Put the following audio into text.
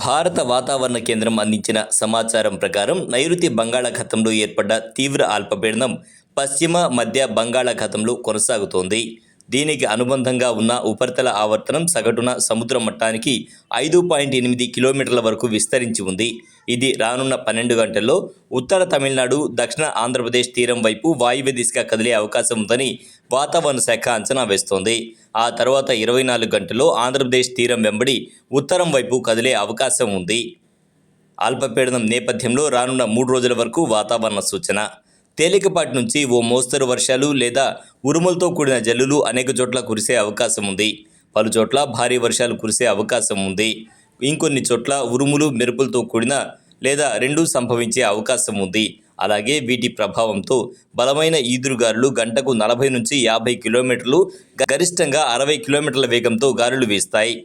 భారత వాతావరణ కేంద్రం అందించిన సమాచారం ప్రకారం నైరుతి బంగాళాఖాతంలో ఏర్పడ్డ తీవ్ర అల్పపీడనం పశ్చిమ మధ్య బంగాళాఖాతంలో కొనసాగుతోంది. దీనికి అనుబంధంగా ఉన్న ఉపరితల ఆవర్తనం సగటున సముద్ర మట్టానికి 5.8 కిలోమీటర్ల వరకు విస్తరించి ఉంది. ఇది రానున్న 12 గంటల్లో ఉత్తర తమిళనాడు, దక్షిణ ఆంధ్రప్రదేశ్ తీరం వైపు వాయువ్య దిశగా కదిలే అవకాశం ఉందని వాతావరణ శాఖ అంచనా వేస్తోంది. ఆ తర్వాత 24 గంటల్లో ఆంధ్రప్రదేశ్ తీరం వెంబడి ఉత్తరం వైపు కదిలే అవకాశం ఉంది. అల్పపీడనం నేపథ్యంలో రానున్న 3 రోజుల వరకు వాతావరణ సూచన. తేలికపాటి నుంచి ఓ మోస్తరు వర్షాలు లేదా ఉరుములతో కూడిన జల్లులు అనేక చోట్ల కురిసే అవకాశం ఉంది. పలు చోట్ల భారీ వర్షాలు కురిసే అవకాశం ఉంది. ఇంకొన్ని చోట్ల ఉరుములు, మెరుపులతో కూడిన లేదా రెండూ సంభవించే అవకాశం ఉంది. అలాగే వీటి ప్రభావంతో బలమైన ఈదురుగాలులు గంటకు 40 నుంచి 50 కిలోమీటర్లు, గరిష్టంగా 60 కిలోమీటర్ల వేగంతో గాలులు వీస్తాయి.